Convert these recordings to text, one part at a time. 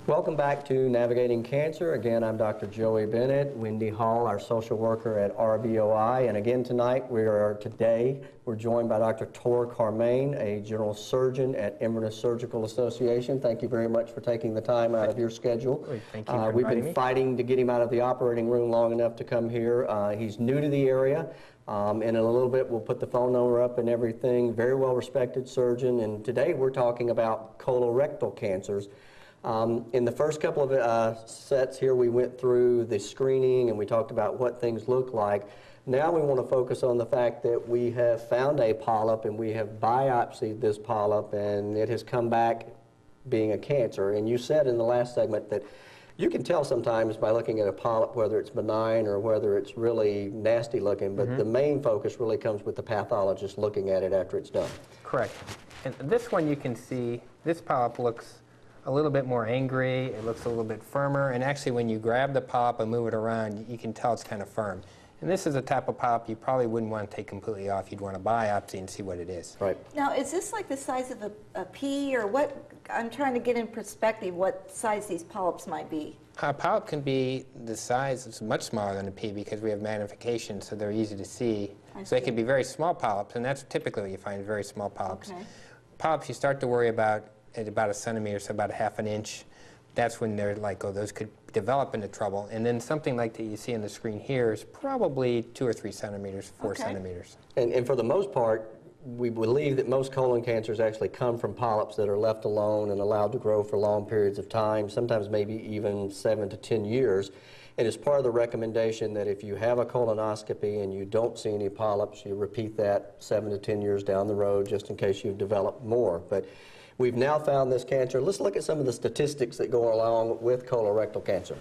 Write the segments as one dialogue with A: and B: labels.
A: Welcome back to Navigating Cancer. Again, I'm Dr. Joey Bennett, Wendy Hall, our social worker at RBOI. And again tonight, we're joined by Dr. Torr Carmain, a general surgeon at Inverness Surgical Association. Thank you very much for taking the time out of your schedule.
B: Thank you for
A: We've been fighting to get him out of the operating room long enough to come here. He's new to the area. And in a little bit, we'll put the phone number up and everything. Very well-respected surgeon. And today, we're talking about colorectal cancers. In the first couple of sets here, we went through the screening and we talked about what things look like. Now we want to focus on the fact that we have found a polyp and we have biopsied this polyp and it has come back being a cancer. And you said in the last segment that you can tell sometimes by looking at a polyp whether it's benign or whether it's really nasty looking, but the main focus really comes with the pathologist looking at it after it's done.
B: Correct. And this one you can see, this polyp looks a little bit more angry, it looks a little bit firmer, and actually when you grab the polyp and move it around, you can tell it's kind of firm. And this is a type of polyp you probably wouldn't want to take completely off. You'd want to biopsy and see what it is.
A: Right.
C: Now, is this like the size of a pea, or what? I'm trying to get in perspective what size these polyps might be.
B: A polyp can be the size, it's much smaller than a pea because we have magnification, so they're easy to see. So they can be very small polyps, and that's typically what you find, very small polyps.
C: Okay.
B: Polyps you start to worry about at about a centimeter, so about a half an inch. That's when they're like, oh, those could develop into trouble. And then something like that you see on the screen here is probably 2 or 3 centimeters, 4 centimeters.
A: And for the most part, we believe that most colon cancers actually come from polyps that are left alone and allowed to grow for long periods of time, sometimes maybe even 7 to 10 years. And it's part of the recommendation that if you have a colonoscopy and you don't see any polyps, you repeat that 7 to 10 years down the road just in case you've developed more. But we've now found this cancer. Let's look at some of the statistics that go along with colorectal cancer.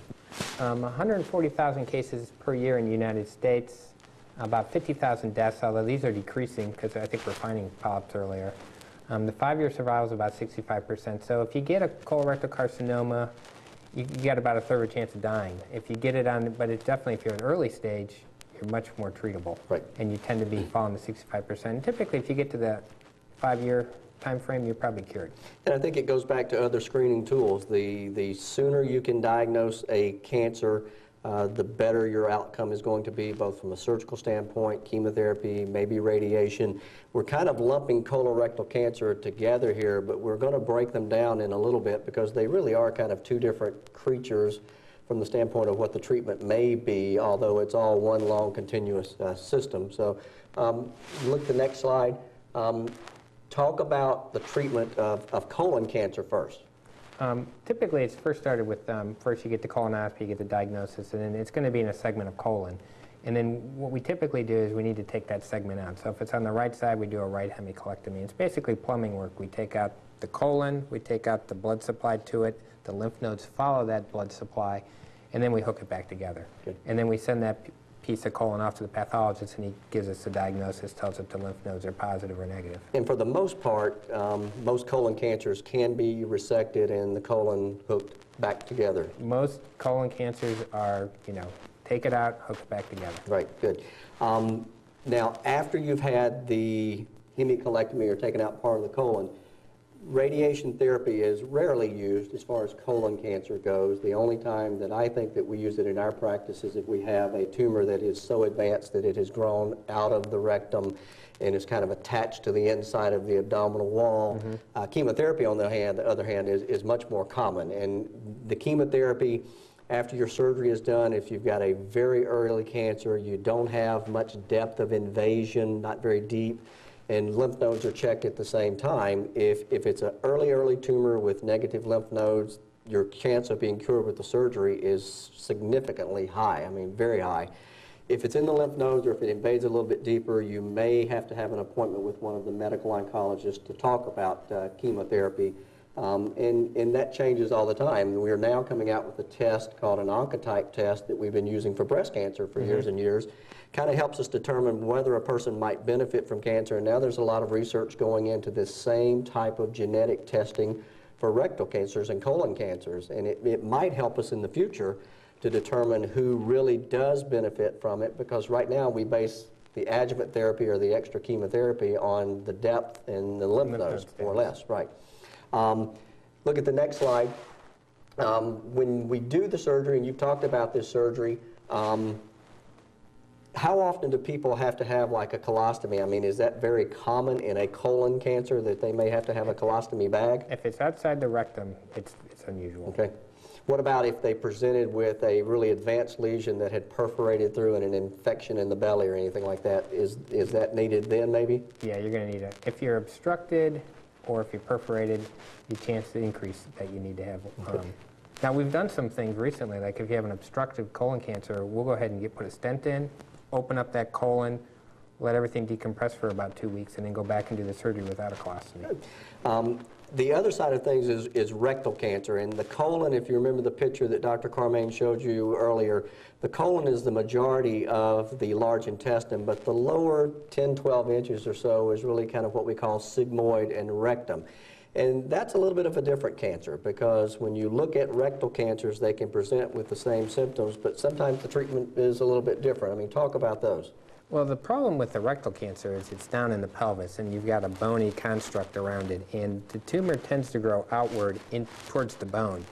B: 140,000 cases per year in the United States, about 50,000 deaths, although these are decreasing because I think we're finding polyps earlier. The 5-year survival is about 65%. So if you get a colorectal carcinoma, you got about a third of a chance of dying. If you get it on, but it's definitely, if you're in early stage, you're much more treatable.
A: Right.
B: And you tend to be falling to 65%. And typically, if you get to the 5-year time frame, you're probably cured.
A: And I think it goes back to other screening tools. The sooner you can diagnose a cancer, the better your outcome is going to be, both from a surgical standpoint, chemotherapy, maybe radiation. We're kind of lumping colorectal cancer together here, but we're going to break them down in a little bit because they really are kind of two different creatures from the standpoint of what the treatment may be, although it's all one long continuous system. So look at the next slide. Talk about the treatment of colon cancer first.
B: Typically, it's first started with, first you get the colonoscopy, you get the diagnosis, and then it's going to be in a segment of colon. And then what we typically do is we need to take that segment out. So if it's on the right side, we do a right hemicolectomy. It's basically plumbing work. We take out the colon, we take out the blood supply to it, the lymph nodes follow that blood supply, and then we hook it back together.
A: Good.
B: And then we send that piece of colon off to the pathologist, and he gives us the diagnosis, tells if the lymph nodes are positive or negative.
A: And for the most part, most colon cancers can be resected and the colon hooked back together.
B: Most colon cancers are, take it out, hook it back together.
A: Right, good. Now, after you've had the hemicolectomy or taken out part of the colon, radiation therapy is rarely used as far as colon cancer goes. The only time that I think that we use it in our practice is if we have a tumor that is so advanced that it has grown out of the rectum and is kind of attached to the inside of the abdominal wall. Chemotherapy, on the other hand, is much more common. And the chemotherapy, after your surgery is done, if you've got a very early cancer, you don't have much depth of invasion, not very deep, and lymph nodes are checked at the same time. If it's an early tumor with negative lymph nodes, your chance of being cured with the surgery is significantly high, I mean very high. If it's in the lymph nodes or if it invades a little bit deeper, you may have to have an appointment with one of the medical oncologists to talk about chemotherapy. And that changes all the time. We are now coming out with a test called an Oncotype test that we've been using for breast cancer for years and years. Kind of helps us determine whether a person might benefit from cancer. And now there's a lot of research going into this same type of genetic testing for rectal cancers and colon cancers. And it might help us in the future to determine who really does benefit from it, because right now we base the adjuvant therapy or the extra chemotherapy on the depth in the lymph nodes, more or less, right. Look at the next slide. When we do the surgery, and you've talked about this surgery, how often do people have to have like a colostomy? I mean, is that very common in a colon cancer that they may have to have a colostomy bag?
B: If it's outside the rectum, it's unusual.
A: Okay. What about if they presented with a really advanced lesion that had perforated through and an infection in the belly or anything like that? Is that needed then maybe?
B: Yeah, you're going to need it. If you're obstructed or if you're perforated, the chance to increase that you need to have. Now, we've done some things recently, like if you have an obstructive colon cancer, we'll go ahead and put a stent in, open up that colon, let everything decompress for about 2 weeks, and then go back and do the surgery without a colostomy.
A: The other side of things is rectal cancer. And the colon, if you remember the picture that Dr. Carmain showed you earlier, the colon is the majority of the large intestine, but the lower 10, 12 inches or so is really kind of what we call sigmoid and rectum. And that's a little bit of a different cancer, because when you look at rectal cancers, they can present with the same symptoms, but sometimes the treatment is a little bit different. I mean, talk about those.
B: Well, the problem with the rectal cancer is it's down in the pelvis, and you've got a bony construct around it, and the tumor tends to grow outward towards the bone.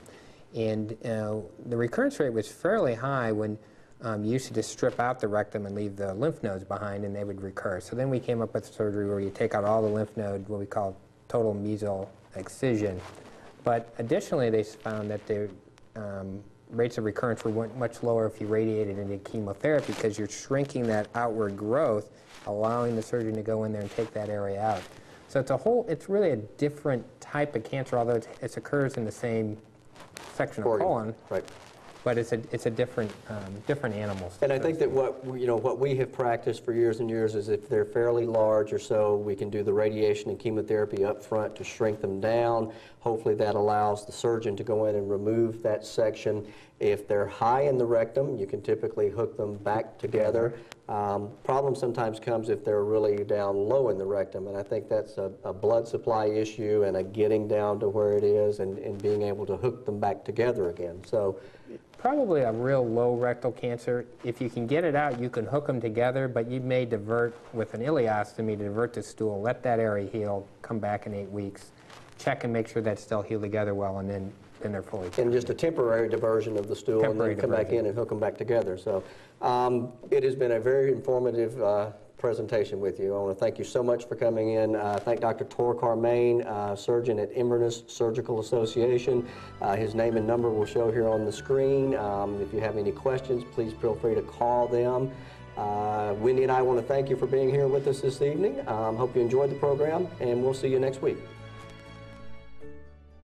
B: And the recurrence rate was fairly high when you used to just strip out the rectum and leave the lymph nodes behind, and they would recur. So then we came up with surgery where you take out all the lymph node, what we call total mesial excision. But additionally, they found that the rates of recurrence were much lower if you radiated into chemotherapy, because you're shrinking that outward growth, allowing the surgeon to go in there and take that area out. So it's really a different type of cancer, although it occurs in the same section of colon.
A: Right.
B: But it's a different animal.
A: And I think that what we have practiced for years and years is if they're fairly large or so, we can do the radiation and chemotherapy up front to shrink them down. Hopefully that allows the surgeon to go in and remove that section. If they're high in the rectum, you can typically hook them back together. Problem sometimes comes if they're really down low in the rectum, and I think that's a blood supply issue and a getting down to where it is and being able to hook them back together again. So,
B: probably a real low rectal cancer. If you can get it out, you can hook them together, but you may divert with an ileostomy to divert the stool, let that area heal, come back in 8 weeks, check and make sure that's still healed together well, and then they're fully covered.
A: And just a temporary diversion of the stool and then come back in and hook them back together. So it has been a very informative presentation with you. I want to thank you so much for coming in. Thank Dr. Torr Carmain, surgeon at Inverness Surgical Association. His name and number will show here on the screen. If you have any questions, please feel free to call them. Wendy and I want to thank you for being here with us this evening. Hope you enjoyed the program, and we'll see you next week.